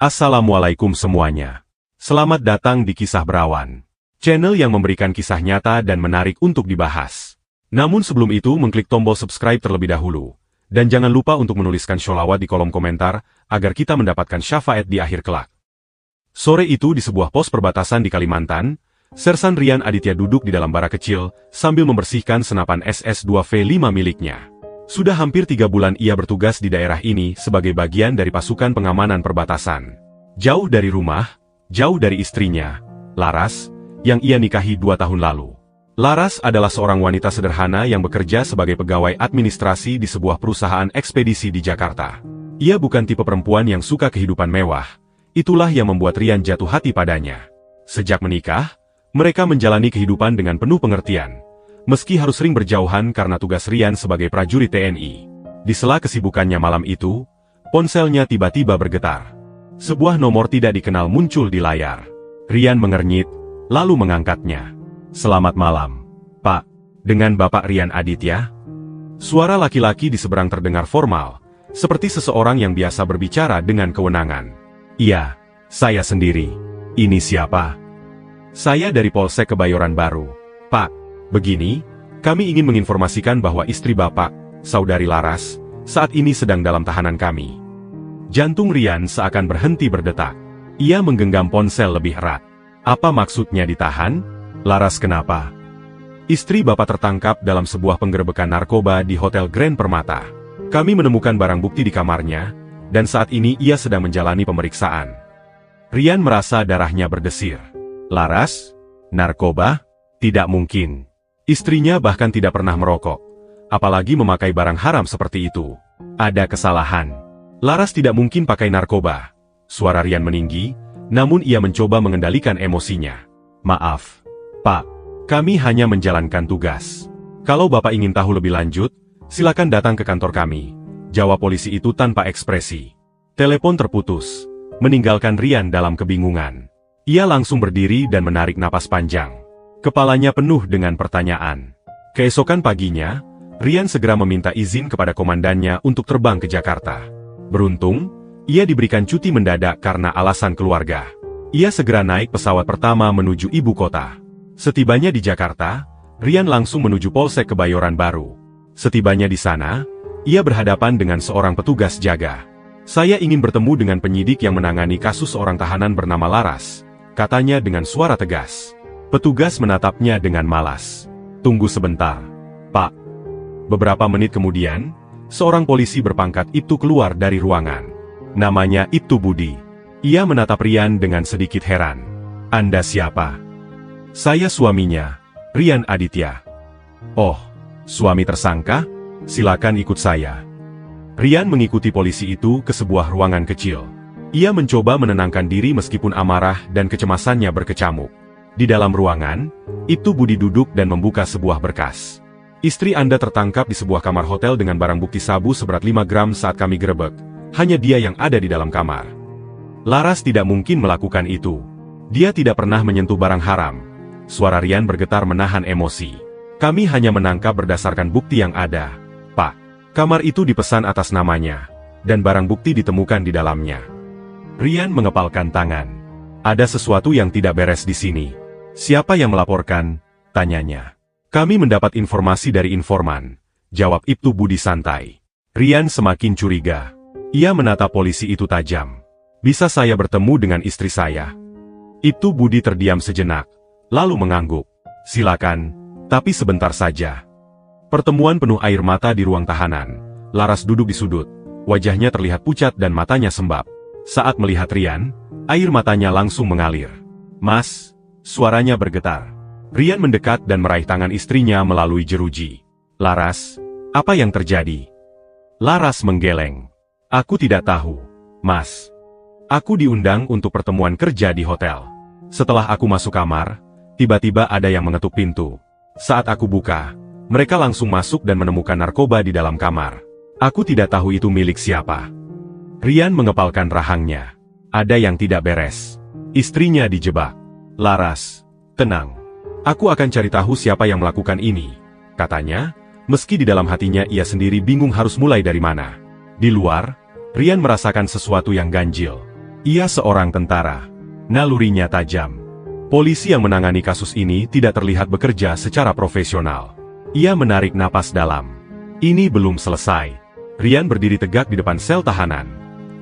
Assalamualaikum semuanya. Selamat datang di Kisah Berawan, channel yang memberikan kisah nyata dan menarik untuk dibahas. Namun sebelum itu mengklik tombol subscribe terlebih dahulu. Dan jangan lupa untuk menuliskan sholawat di kolom komentar, agar kita mendapatkan syafaat di akhir kelak. Sore itu di sebuah pos perbatasan di Kalimantan, Sersan Rian Aditya duduk di dalam bara kecil, sambil membersihkan senapan SS-2V5 miliknya. Sudah hampir 3 bulan ia bertugas di daerah ini sebagai bagian dari pasukan pengamanan perbatasan. Jauh dari rumah, jauh dari istrinya, Laras, yang ia nikahi 2 tahun lalu. Laras adalah seorang wanita sederhana yang bekerja sebagai pegawai administrasi di sebuah perusahaan ekspedisi di Jakarta. Ia bukan tipe perempuan yang suka kehidupan mewah, itulah yang membuat Rian jatuh hati padanya. Sejak menikah, mereka menjalani kehidupan dengan penuh pengertian. Meski harus sering berjauhan karena tugas Rian sebagai prajurit TNI. Di sela kesibukannya malam itu, ponselnya tiba-tiba bergetar. Sebuah nomor tidak dikenal muncul di layar. Rian mengernyit, lalu mengangkatnya. "Selamat malam, Pak. Dengan Bapak Rian Aditya?" Suara laki-laki di seberang terdengar formal, seperti seseorang yang biasa berbicara dengan kewenangan. "Iya, saya sendiri. Ini siapa?" "Saya dari Polsek Kebayoran Baru, Pak. Begini, kami ingin menginformasikan bahwa istri Bapak, Saudari Laras, saat ini sedang dalam tahanan kami." Jantung Rian seakan berhenti berdetak. Ia menggenggam ponsel lebih erat. "Apa maksudnya ditahan? Laras kenapa?" "Istri Bapak tertangkap dalam sebuah penggerebekan narkoba di Hotel Grand Permata. Kami menemukan barang bukti di kamarnya, dan saat ini ia sedang menjalani pemeriksaan." Rian merasa darahnya berdesir. "Laras? Narkoba? Tidak mungkin. Istrinya bahkan tidak pernah merokok, apalagi memakai barang haram seperti itu. Ada kesalahan. Laras tidak mungkin pakai narkoba." Suara Rian meninggi, namun ia mencoba mengendalikan emosinya. "Maaf, Pak. Kami hanya menjalankan tugas. Kalau Bapak ingin tahu lebih lanjut, silakan datang ke kantor kami," jawab polisi itu tanpa ekspresi. Telepon terputus, meninggalkan Rian dalam kebingungan. Ia langsung berdiri dan menarik napas panjang. Kepalanya penuh dengan pertanyaan. Keesokan paginya, Rian segera meminta izin kepada komandannya untuk terbang ke Jakarta. Beruntung, ia diberikan cuti mendadak karena alasan keluarga. Ia segera naik pesawat pertama menuju ibu kota. Setibanya di Jakarta, Rian langsung menuju Polsek Kebayoran Baru. Setibanya di sana, ia berhadapan dengan seorang petugas jaga. "Saya ingin bertemu dengan penyidik yang menangani kasus seorang tahanan bernama Laras," katanya dengan suara tegas. Petugas menatapnya dengan malas. "Tunggu sebentar, Pak." Beberapa menit kemudian, seorang polisi berpangkat Ibtu keluar dari ruangan. Namanya Ibtu Budi. Ia menatap Rian dengan sedikit heran. "Anda siapa?" "Saya suaminya, Rian Aditya." "Oh, suami tersangka? Silakan ikut saya." Rian mengikuti polisi itu ke sebuah ruangan kecil. Ia mencoba menenangkan diri meskipun amarah dan kecemasannya berkecamuk. Di dalam ruangan, Ibtu Budi duduk dan membuka sebuah berkas. "Istri Anda tertangkap di sebuah kamar hotel dengan barang bukti sabu seberat 5 gram saat kami gerebek. Hanya dia yang ada di dalam kamar." "Laras tidak mungkin melakukan itu. Dia tidak pernah menyentuh barang haram." Suara Rian bergetar menahan emosi. "Kami hanya menangkap berdasarkan bukti yang ada, Pak. Kamar itu dipesan atas namanya, dan barang bukti ditemukan di dalamnya." Rian mengepalkan tangan. "Ada sesuatu yang tidak beres di sini." "Siapa yang melaporkan?" tanyanya. "Kami mendapat informasi dari informan," jawab Ibtu Budi santai. Rian semakin curiga. Ia menatap polisi itu tajam. "Bisa saya bertemu dengan istri saya?" Ibtu Budi terdiam sejenak, lalu mengangguk. "Silakan, tapi sebentar saja." Pertemuan penuh air mata di ruang tahanan. Laras duduk di sudut. Wajahnya terlihat pucat dan matanya sembab. Saat melihat Rian, air matanya langsung mengalir. "Mas," suaranya bergetar. Rian mendekat dan meraih tangan istrinya melalui jeruji. "Laras, apa yang terjadi?" Laras menggeleng. "Aku tidak tahu, Mas. Aku diundang untuk pertemuan kerja di hotel. Setelah aku masuk kamar, tiba-tiba ada yang mengetuk pintu. Saat aku buka, mereka langsung masuk dan menemukan narkoba di dalam kamar. Aku tidak tahu itu milik siapa." Rian mengepalkan rahangnya. Ada yang tidak beres. Istrinya dijebak. "Laras, tenang. Aku akan cari tahu siapa yang melakukan ini," katanya, meski di dalam hatinya ia sendiri bingung harus mulai dari mana. Di luar, Rian merasakan sesuatu yang ganjil. Ia seorang tentara. Nalurinya tajam. Polisi yang menangani kasus ini tidak terlihat bekerja secara profesional. Ia menarik napas dalam. Ini belum selesai. Rian berdiri tegak di depan sel tahanan.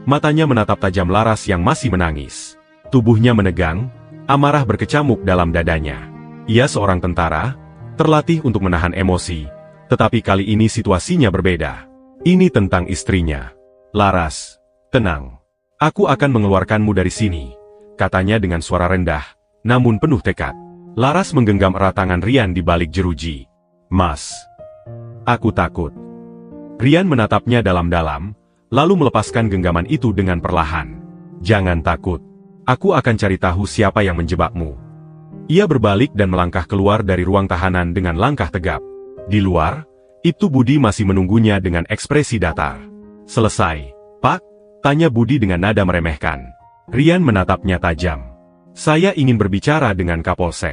Matanya menatap tajam Laras yang masih menangis. Tubuhnya menegang, amarah berkecamuk dalam dadanya. Ia seorang tentara, terlatih untuk menahan emosi, tetapi kali ini situasinya berbeda. Ini tentang istrinya. Laras, tenang. Aku akan mengeluarkanmu dari sini, katanya dengan suara rendah, namun penuh tekad. Laras menggenggam erat tangan Rian di balik jeruji. Mas, aku takut. Rian menatapnya dalam-dalam, lalu melepaskan genggaman itu dengan perlahan. Jangan takut. Aku akan cari tahu siapa yang menjebakmu. Ia berbalik dan melangkah keluar dari ruang tahanan dengan langkah tegap. Di luar, Ibtu Budi masih menunggunya dengan ekspresi datar. Selesai, Pak? Tanya Budi dengan nada meremehkan. Rian menatapnya tajam. Saya ingin berbicara dengan Kapolsek.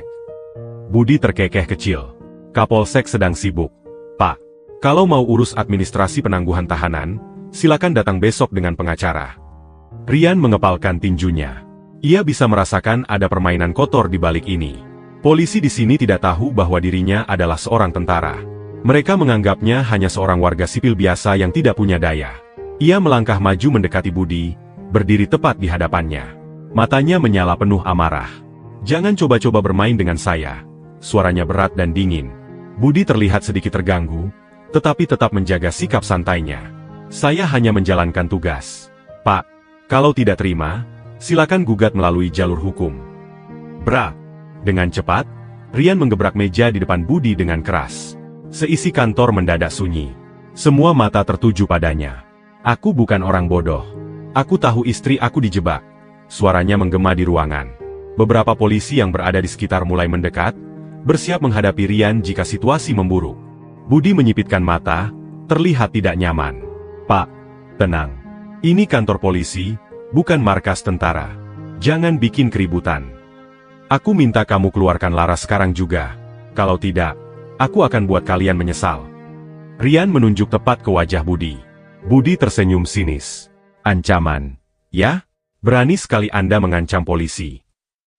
Budi terkekeh kecil. Kapolsek sedang sibuk. Pak, kalau mau urus administrasi penangguhan tahanan, silakan datang besok dengan pengacara. Rian mengepalkan tinjunya. Ia bisa merasakan ada permainan kotor di balik ini. Polisi di sini tidak tahu bahwa dirinya adalah seorang tentara. Mereka menganggapnya hanya seorang warga sipil biasa yang tidak punya daya. Ia melangkah maju mendekati Budi, berdiri tepat di hadapannya. Matanya menyala penuh amarah. Jangan coba-coba bermain dengan saya. Suaranya berat dan dingin. Budi terlihat sedikit terganggu, tetapi tetap menjaga sikap santainya. Saya hanya menjalankan tugas. Pak, kalau tidak terima, silakan gugat melalui jalur hukum. Bra! Dengan cepat, Rian menggebrak meja di depan Budi dengan keras. Seisi kantor mendadak sunyi. Semua mata tertuju padanya. Aku bukan orang bodoh. Aku tahu istri aku dijebak. Suaranya menggema di ruangan. Beberapa polisi yang berada di sekitar mulai mendekat, bersiap menghadapi Rian jika situasi memburuk. Budi menyipitkan mata, terlihat tidak nyaman. Pak, tenang. Ini kantor polisi, bukan markas tentara. Jangan bikin keributan. Aku minta kamu keluarkan Laras sekarang juga. Kalau tidak, aku akan buat kalian menyesal. Rian menunjuk tepat ke wajah Budi. Budi tersenyum sinis. Ancaman. Ya? Berani sekali Anda mengancam polisi.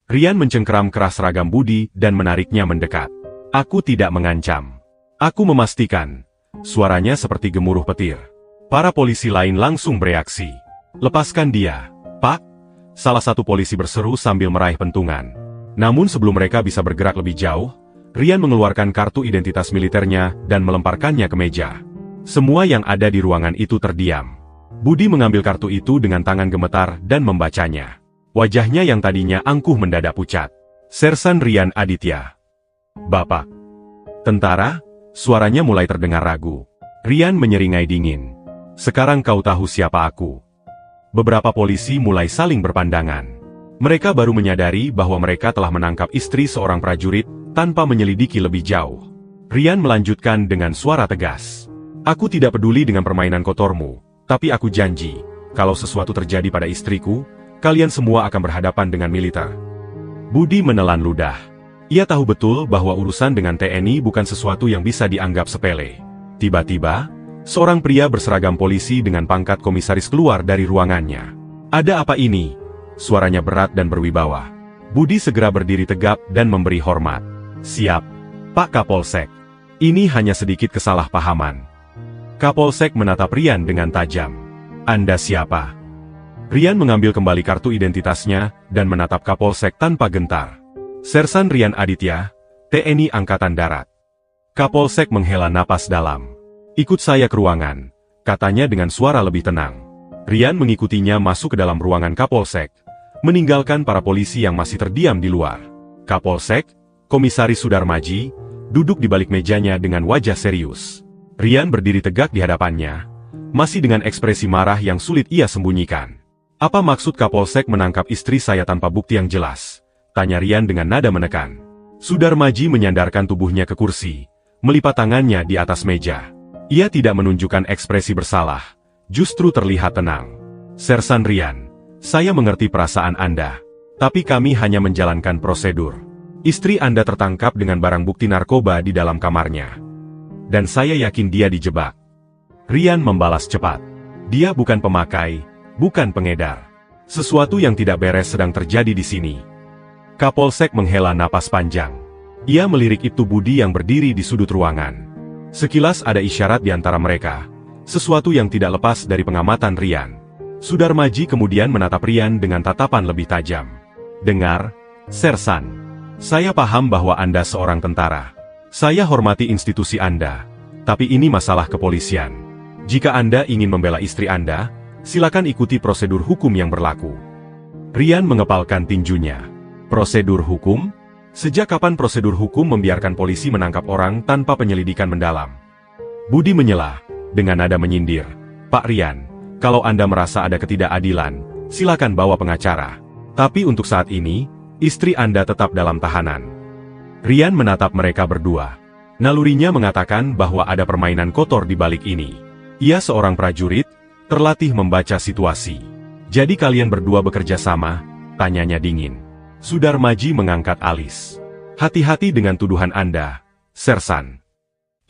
Rian mencengkeram keras ragam Budi dan menariknya mendekat. Aku tidak mengancam. Aku memastikan. Suaranya seperti gemuruh petir. Para polisi lain langsung bereaksi. Lepaskan dia, Pak. Salah satu polisi berseru sambil meraih pentungan. Namun sebelum mereka bisa bergerak lebih jauh, Rian mengeluarkan kartu identitas militernya dan melemparkannya ke meja. Semua yang ada di ruangan itu terdiam. Budi mengambil kartu itu dengan tangan gemetar dan membacanya. Wajahnya yang tadinya angkuh mendadak pucat. Sersan Rian Aditya. Bapak. Tentara? Suaranya mulai terdengar ragu. Rian menyeringai dingin. Sekarang kau tahu siapa aku. Beberapa polisi mulai saling berpandangan. Mereka baru menyadari bahwa mereka telah menangkap istri seorang prajurit tanpa menyelidiki lebih jauh. Rian melanjutkan dengan suara tegas. Aku tidak peduli dengan permainan kotormu, tapi aku janji, kalau sesuatu terjadi pada istriku, kalian semua akan berhadapan dengan militer. Budi menelan ludah. Ia tahu betul bahwa urusan dengan TNI bukan sesuatu yang bisa dianggap sepele. Tiba-tiba, seorang pria berseragam polisi dengan pangkat komisaris keluar dari ruangannya. Ada apa ini? Suaranya berat dan berwibawa. Budi segera berdiri tegap dan memberi hormat. Siap, Pak Kapolsek. Ini hanya sedikit kesalahpahaman. Kapolsek menatap Rian dengan tajam. Anda siapa? Rian mengambil kembali kartu identitasnya dan menatap Kapolsek tanpa gentar. Sersan Rian Aditya, TNI Angkatan Darat. Kapolsek menghela napas dalam. Ikut saya ke ruangan, katanya dengan suara lebih tenang. Rian mengikutinya masuk ke dalam ruangan Kapolsek, meninggalkan para polisi yang masih terdiam di luar. Kapolsek, Komisaris Sudarmaji, duduk di balik mejanya dengan wajah serius. Rian berdiri tegak di hadapannya, masih dengan ekspresi marah yang sulit ia sembunyikan. Apa maksud Kapolsek menangkap istri saya tanpa bukti yang jelas? Tanya Rian dengan nada menekan. Sudarmaji menyandarkan tubuhnya ke kursi, melipat tangannya di atas meja. Ia tidak menunjukkan ekspresi bersalah, justru terlihat tenang. Sersan Rian, saya mengerti perasaan Anda, tapi kami hanya menjalankan prosedur. Istri Anda tertangkap dengan barang bukti narkoba di dalam kamarnya. Dan saya yakin dia dijebak. Rian membalas cepat. Dia bukan pemakai, bukan pengedar. Sesuatu yang tidak beres sedang terjadi di sini. Kapolsek menghela napas panjang. Ia melirik Ibtu Budi yang berdiri di sudut ruangan. Sekilas ada isyarat di antara mereka, sesuatu yang tidak lepas dari pengamatan Rian. Sudarmaji kemudian menatap Rian dengan tatapan lebih tajam. Dengar, Sersan. Saya paham bahwa Anda seorang tentara. Saya hormati institusi Anda. Tapi ini masalah kepolisian. Jika Anda ingin membela istri Anda, silakan ikuti prosedur hukum yang berlaku. Rian mengepalkan tinjunya. Prosedur hukum? Sejak kapan prosedur hukum membiarkan polisi menangkap orang tanpa penyelidikan mendalam? Budi menyela, dengan nada menyindir. Pak Rian, kalau Anda merasa ada ketidakadilan, silakan bawa pengacara. Tapi untuk saat ini, istri Anda tetap dalam tahanan. Rian menatap mereka berdua. Nalurinya mengatakan bahwa ada permainan kotor di balik ini. Ia seorang prajurit, terlatih membaca situasi. Jadi kalian berdua bekerja sama? Tanyanya dingin. Sudarmaji mengangkat alis. Hati-hati dengan tuduhan Anda, Sersan.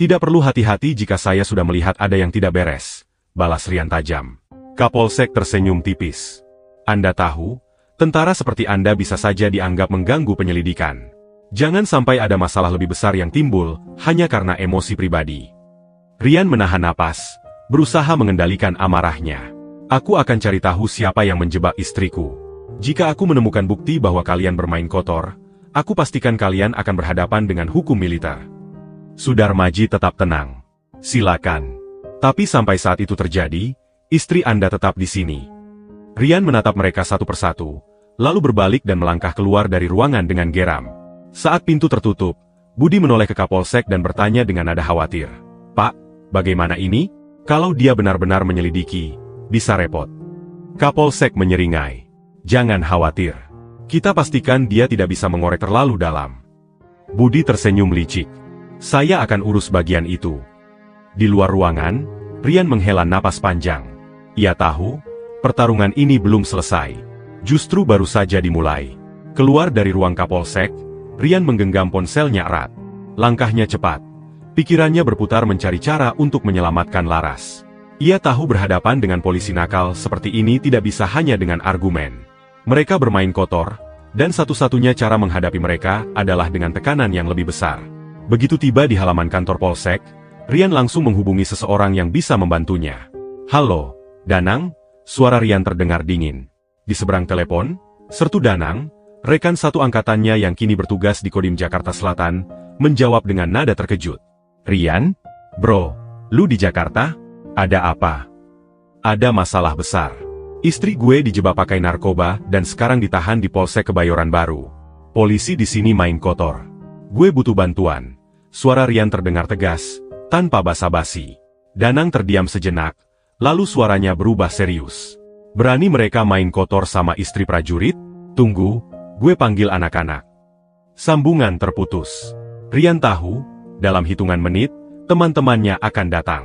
Tidak perlu hati-hati jika saya sudah melihat ada yang tidak beres, balas Rian tajam. Kapolsek tersenyum tipis. Anda tahu, tentara seperti Anda bisa saja dianggap mengganggu penyelidikan. Jangan sampai ada masalah lebih besar yang timbul, hanya karena emosi pribadi. Rian menahan napas, berusaha mengendalikan amarahnya. Aku akan cari tahu siapa yang menjebak istriku. Jika aku menemukan bukti bahwa kalian bermain kotor, aku pastikan kalian akan berhadapan dengan hukum militer. Sudarmaji tetap tenang. Silakan. Tapi sampai saat itu terjadi, istri Anda tetap di sini. Rian menatap mereka satu persatu, lalu berbalik dan melangkah keluar dari ruangan dengan geram. Saat pintu tertutup, Budi menoleh ke Kapolsek dan bertanya dengan nada khawatir. Pak, bagaimana ini? Kalau dia benar-benar menyelidiki, bisa repot. Kapolsek menyeringai. Jangan khawatir. Kita pastikan dia tidak bisa mengorek terlalu dalam. Budi tersenyum licik. Saya akan urus bagian itu. Di luar ruangan, Rian menghela napas panjang. Ia tahu, pertarungan ini belum selesai. Justru baru saja dimulai. Keluar dari ruang Kapolsek, Rian menggenggam ponselnya erat. Langkahnya cepat. Pikirannya berputar mencari cara untuk menyelamatkan Laras. Ia tahu berhadapan dengan polisi nakal seperti ini tidak bisa hanya dengan argumen. Mereka bermain kotor, dan satu-satunya cara menghadapi mereka adalah dengan tekanan yang lebih besar. Begitu tiba di halaman kantor Polsek, Rian langsung menghubungi seseorang yang bisa membantunya. Halo, Danang, suara Rian terdengar dingin. Di seberang telepon, Sertu Danang, rekan satu angkatannya yang kini bertugas di Kodim Jakarta Selatan, menjawab dengan nada terkejut. Rian? Bro, lu di Jakarta? Ada apa? Ada masalah besar. Istri gue dijebak pakai narkoba dan sekarang ditahan di Polsek Kebayoran Baru. Polisi di sini main kotor. Gue butuh bantuan. Suara Rian terdengar tegas, tanpa basa-basi. Danang terdiam sejenak, lalu suaranya berubah serius. Berani mereka main kotor sama istri prajurit? Tunggu, gue panggil anak-anak. Sambungan terputus. Rian tahu, dalam hitungan menit, teman-temannya akan datang.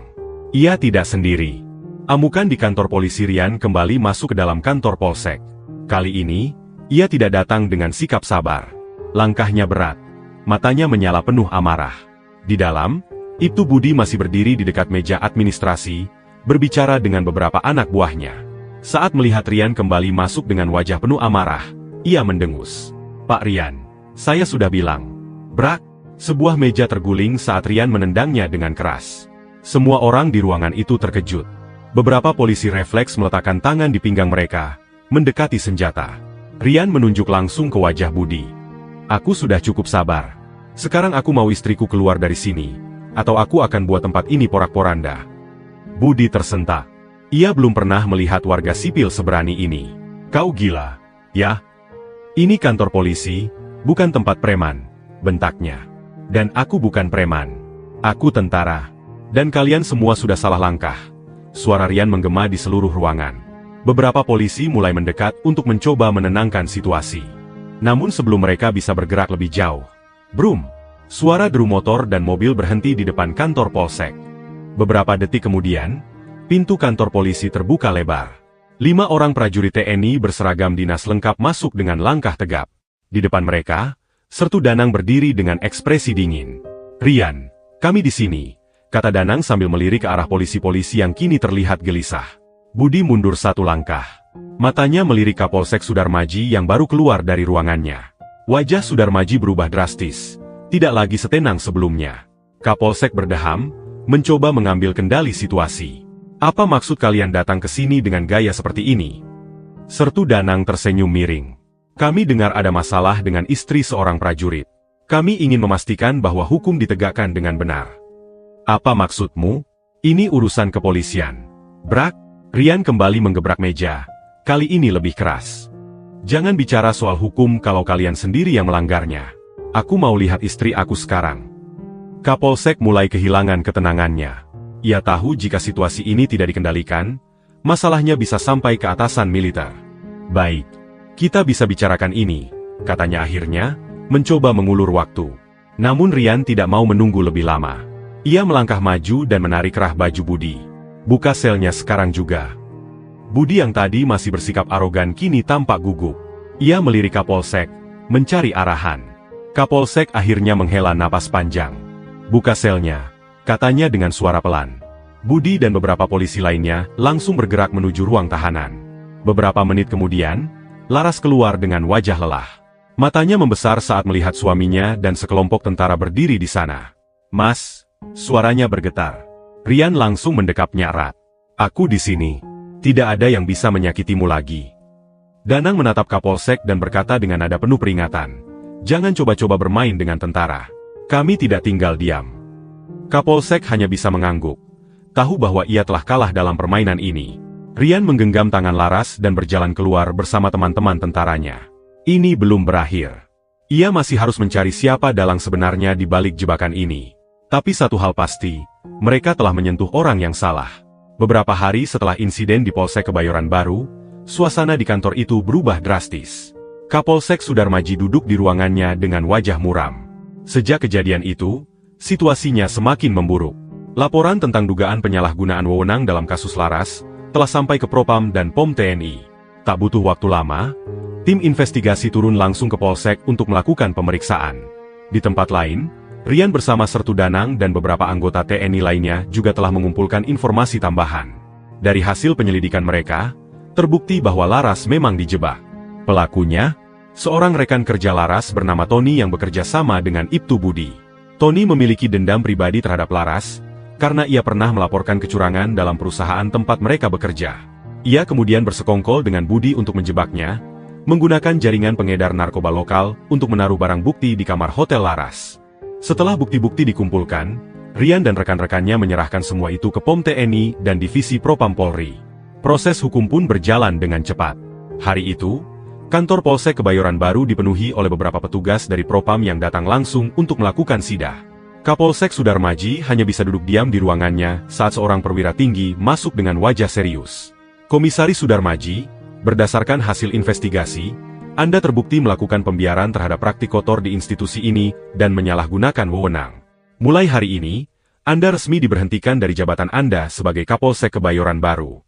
Ia tidak sendiri. Amukan di kantor polisi. Rian kembali masuk ke dalam kantor Polsek. Kali ini, ia tidak datang dengan sikap sabar. Langkahnya berat. Matanya menyala penuh amarah. Di dalam, Ibtu Budi masih berdiri di dekat meja administrasi, berbicara dengan beberapa anak buahnya. Saat melihat Rian kembali masuk dengan wajah penuh amarah, ia mendengus. Pak Rian, saya sudah bilang. Brak, sebuah meja terguling saat Rian menendangnya dengan keras. Semua orang di ruangan itu terkejut. Beberapa polisi refleks meletakkan tangan di pinggang mereka, mendekati senjata. Rian menunjuk langsung ke wajah Budi. Aku sudah cukup sabar. Sekarang aku mau istriku keluar dari sini, atau aku akan buat tempat ini porak-poranda. Budi tersentak. Ia belum pernah melihat warga sipil seberani ini. Kau gila, ya? Ini kantor polisi, bukan tempat preman, bentaknya. Dan aku bukan preman. Aku tentara. Dan kalian semua sudah salah langkah. Suara Rian menggema di seluruh ruangan. Beberapa polisi mulai mendekat untuk mencoba menenangkan situasi. Namun sebelum mereka bisa bergerak lebih jauh, brum! Suara deru motor dan mobil berhenti di depan kantor Polsek. Beberapa detik kemudian, pintu kantor polisi terbuka lebar. 5 orang prajurit TNI berseragam dinas lengkap masuk dengan langkah tegap. Di depan mereka, Sertu Danang berdiri dengan ekspresi dingin. Rian, kami di sini, kata Danang sambil melirik ke arah polisi-polisi yang kini terlihat gelisah. Budi mundur satu langkah. Matanya melirik Kapolsek Sudarmaji yang baru keluar dari ruangannya. Wajah Sudarmaji berubah drastis, tidak lagi setenang sebelumnya. Kapolsek berdeham, mencoba mengambil kendali situasi. Apa maksud kalian datang ke sini dengan gaya seperti ini? Sertu Danang tersenyum miring. Kami dengar ada masalah dengan istri seorang prajurit. Kami ingin memastikan bahwa hukum ditegakkan dengan benar. Apa maksudmu? Ini urusan kepolisian. Brak, Rian kembali menggebrak meja. Kali ini lebih keras. Jangan bicara soal hukum kalau kalian sendiri yang melanggarnya. Aku mau lihat istri aku sekarang. Kapolsek mulai kehilangan ketenangannya. Ia tahu jika situasi ini tidak dikendalikan, masalahnya bisa sampai ke atasan militer. Baik, kita bisa bicarakan ini, katanya akhirnya, mencoba mengulur waktu. Namun Rian tidak mau menunggu lebih lama. Ia melangkah maju dan menarik kerah baju Budi. Buka selnya sekarang juga. Budi yang tadi masih bersikap arogan kini tampak gugup. Ia melirik Kapolsek, mencari arahan. Kapolsek akhirnya menghela napas panjang. Buka selnya, katanya dengan suara pelan. Budi dan beberapa polisi lainnya langsung bergerak menuju ruang tahanan. Beberapa menit kemudian, Laras keluar dengan wajah lelah. Matanya membesar saat melihat suaminya dan sekelompok tentara berdiri di sana. Mas, suaranya bergetar. Rian langsung mendekapnya erat. Aku di sini. Tidak ada yang bisa menyakitimu lagi. Danang menatap Kapolsek dan berkata dengan nada penuh peringatan. Jangan coba-coba bermain dengan tentara. Kami tidak tinggal diam. Kapolsek hanya bisa mengangguk. Tahu bahwa ia telah kalah dalam permainan ini. Rian menggenggam tangan Laras dan berjalan keluar bersama teman-teman tentaranya. Ini belum berakhir. Ia masih harus mencari siapa dalang sebenarnya di balik jebakan ini. Tapi satu hal pasti, mereka telah menyentuh orang yang salah. Beberapa hari setelah insiden di Polsek Kebayoran Baru, suasana di kantor itu berubah drastis. Kapolsek Sudarmaji duduk di ruangannya dengan wajah muram. Sejak kejadian itu, situasinya semakin memburuk. Laporan tentang dugaan penyalahgunaan wewenang dalam kasus Laras telah sampai ke Propam dan POM TNI. Tak butuh waktu lama, tim investigasi turun langsung ke Polsek untuk melakukan pemeriksaan. Di tempat lain, Rian bersama Sertu Danang dan beberapa anggota TNI lainnya juga telah mengumpulkan informasi tambahan. Dari hasil penyelidikan mereka, terbukti bahwa Laras memang dijebak. Pelakunya, seorang rekan kerja Laras bernama Tony yang bekerja sama dengan Ibtu Budi. Tony memiliki dendam pribadi terhadap Laras, karena ia pernah melaporkan kecurangan dalam perusahaan tempat mereka bekerja. Ia kemudian bersekongkol dengan Budi untuk menjebaknya, menggunakan jaringan pengedar narkoba lokal untuk menaruh barang bukti di kamar hotel Laras. Setelah bukti-bukti dikumpulkan, Rian dan rekan-rekannya menyerahkan semua itu ke POM TNI dan Divisi Propam Polri. Proses hukum pun berjalan dengan cepat. Hari itu, kantor Polsek Kebayoran Baru dipenuhi oleh beberapa petugas dari Propam yang datang langsung untuk melakukan sidah. Kapolsek Sudarmaji hanya bisa duduk diam di ruangannya saat seorang perwira tinggi masuk dengan wajah serius. Komisaris Sudarmaji, berdasarkan hasil investigasi, Anda terbukti melakukan pembiaran terhadap praktik kotor di institusi ini dan menyalahgunakan wewenang. Mulai hari ini, Anda resmi diberhentikan dari jabatan Anda sebagai Kapolsek Kebayoran Baru.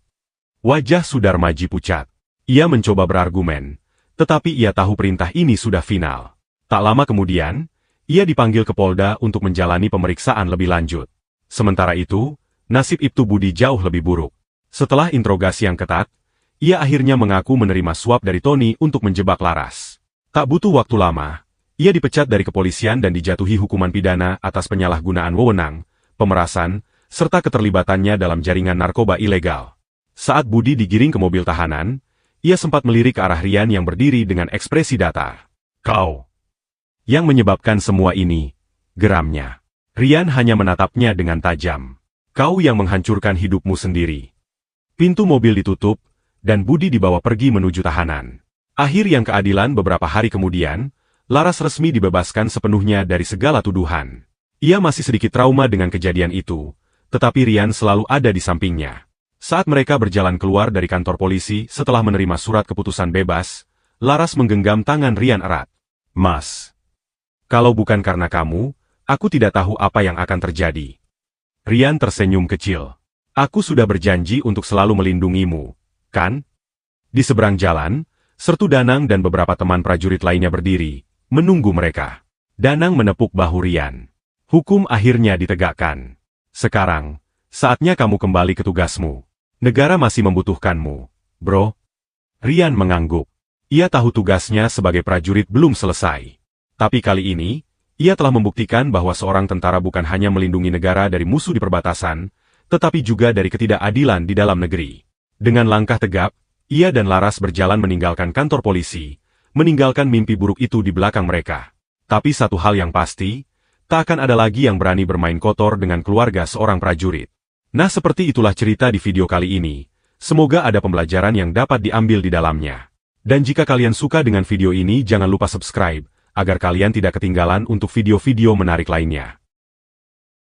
Wajah Sudarmaji pucat. Ia mencoba berargumen, tetapi ia tahu perintah ini sudah final. Tak lama kemudian, ia dipanggil ke Polda untuk menjalani pemeriksaan lebih lanjut. Sementara itu, nasib Ibtu Budi jauh lebih buruk. Setelah interogasi yang ketat, ia akhirnya mengaku menerima suap dari Tony untuk menjebak Laras. Tak butuh waktu lama, ia dipecat dari kepolisian dan dijatuhi hukuman pidana atas penyalahgunaan wewenang, pemerasan, serta keterlibatannya dalam jaringan narkoba ilegal. Saat Budi digiring ke mobil tahanan, ia sempat melirik ke arah Rian yang berdiri dengan ekspresi datar. Kau yang menyebabkan semua ini, geramnya. Rian hanya menatapnya dengan tajam. Kau yang menghancurkan hidupmu sendiri. Pintu mobil ditutup, dan Budi dibawa pergi menuju tahanan. Akhir yang keadilan beberapa hari kemudian, Laras resmi dibebaskan sepenuhnya dari segala tuduhan. Ia masih sedikit trauma dengan kejadian itu, tetapi Rian selalu ada di sampingnya. Saat mereka berjalan keluar dari kantor polisi setelah menerima surat keputusan bebas, Laras menggenggam tangan Rian erat. Mas, kalau bukan karena kamu, aku tidak tahu apa yang akan terjadi. Rian tersenyum kecil. Aku sudah berjanji untuk selalu melindungimu, kan? Di seberang jalan, Sertu Danang dan beberapa teman prajurit lainnya berdiri, menunggu mereka. Danang menepuk bahu Rian. Hukum akhirnya ditegakkan. Sekarang, saatnya kamu kembali ke tugasmu. Negara masih membutuhkanmu, bro. Rian mengangguk. Ia tahu tugasnya sebagai prajurit belum selesai. Tapi kali ini, ia telah membuktikan bahwa seorang tentara bukan hanya melindungi negara dari musuh di perbatasan, tetapi juga dari ketidakadilan di dalam negeri. Dengan langkah tegap, ia dan Laras berjalan meninggalkan kantor polisi, meninggalkan mimpi buruk itu di belakang mereka. Tapi satu hal yang pasti, tak akan ada lagi yang berani bermain kotor dengan keluarga seorang prajurit. Nah, seperti itulah cerita di video kali ini. Semoga ada pembelajaran yang dapat diambil di dalamnya. Dan jika kalian suka dengan video ini, jangan lupa subscribe, agar kalian tidak ketinggalan untuk video-video menarik lainnya.